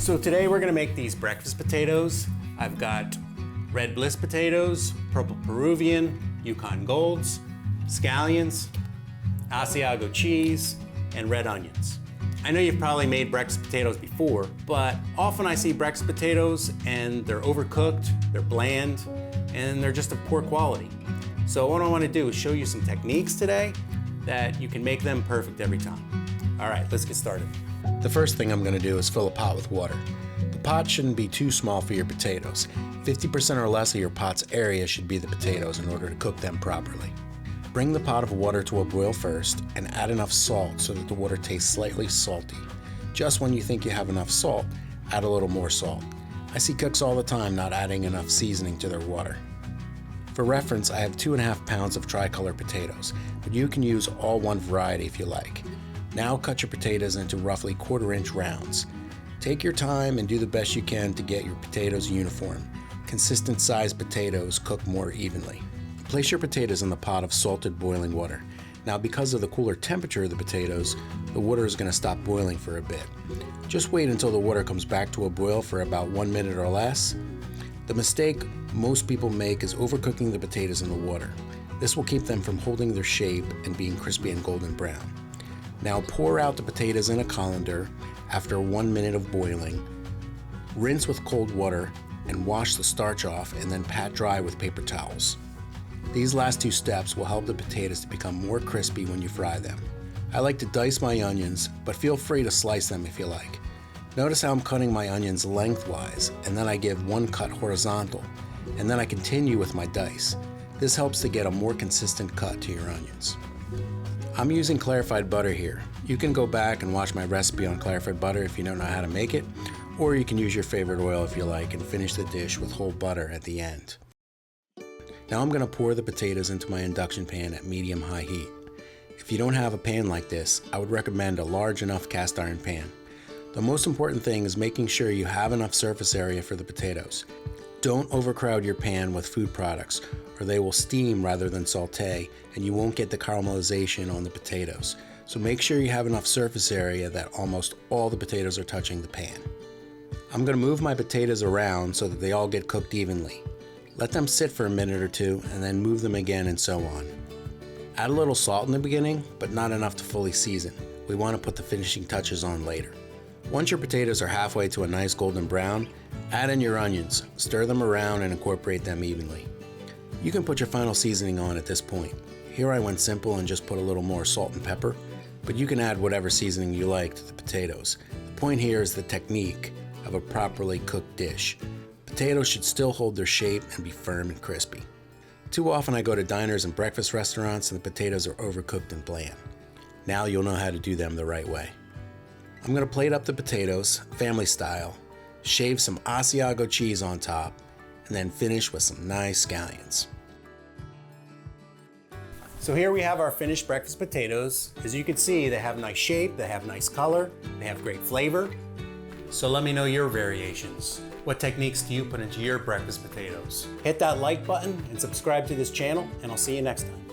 So today we're gonna make these breakfast potatoes. I've got Red Bliss potatoes, Purple Peruvian, Yukon Golds, scallions, Asiago cheese, and red onions. I know you've probably made breakfast potatoes before, but often I see breakfast potatoes and they're overcooked, they're bland, and they're just of poor quality. So what I want to do is show you some techniques today that you can make them perfect every time. All right, let's get started. The first thing I'm going to do is fill a pot with water. The pot shouldn't be too small for your potatoes. 50% or less of your pot's area should be the potatoes in order to cook them properly. Bring the pot of water to a boil first and add enough salt so that the water tastes slightly salty. Just when you think you have enough salt, add a little more salt. I see cooks all the time not adding enough seasoning to their water. For reference, I have 2.5 pounds of tricolor potatoes, but you can use all one variety if you like. Now cut your potatoes into roughly 1/4 inch rounds. Take your time and do the best you can to get your potatoes uniform. Consistent sized potatoes cook more evenly. Place your potatoes in the pot of salted boiling water. Now because of the cooler temperature of the potatoes, the water is going to stop boiling for a bit. Just wait until the water comes back to a boil for about 1 minute or less. The mistake most people make is overcooking the potatoes in the water. This will keep them from holding their shape and being crispy and golden brown. Now pour out the potatoes in a colander after 1 minute of boiling. Rinse with cold water and wash the starch off and then pat dry with paper towels. These last 2 steps will help the potatoes to become more crispy when you fry them. I like to dice my onions, but feel free to slice them if you like. Notice how I'm cutting my onions lengthwise, and then I give 1 cut horizontal, and then I continue with my dice. This helps to get a more consistent cut to your onions. I'm using clarified butter here. You can go back and watch my recipe on clarified butter if you don't know how to make it, or you can use your favorite oil if you like and finish the dish with whole butter at the end. Now I'm going to pour the potatoes into my induction pan at medium-high heat. If you don't have a pan like this, I would recommend a large enough cast iron pan. The most important thing is making sure you have enough surface area for the potatoes. Don't overcrowd your pan with food products, or they will steam rather than saute, and you won't get the caramelization on the potatoes. So make sure you have enough surface area that almost all the potatoes are touching the pan. I'm going to move my potatoes around so that they all get cooked evenly. Let them sit for a minute or 2 and then move them again and so on. Add a little salt in the beginning, but not enough to fully season. We want to put the finishing touches on later. Once your potatoes are halfway to a nice golden brown, add in your onions, stir them around and incorporate them evenly. You can put your final seasoning on at this point. Here I went simple and just put a little more salt and pepper, but you can add whatever seasoning you like to the potatoes. The point here is the technique of a properly cooked dish. Potatoes should still hold their shape and be firm and crispy. Too often I go to diners and breakfast restaurants and the potatoes are overcooked and bland. Now you'll know how to do them the right way. I'm going to plate up the potatoes, family style, shave some Asiago cheese on top, and then finish with some nice scallions. So here we have our finished breakfast potatoes. As you can see, they have nice shape, they have nice color, they have great flavor. So let me know your variations. What techniques do you put into your breakfast potatoes? Hit that like button and subscribe to this channel, and I'll see you next time.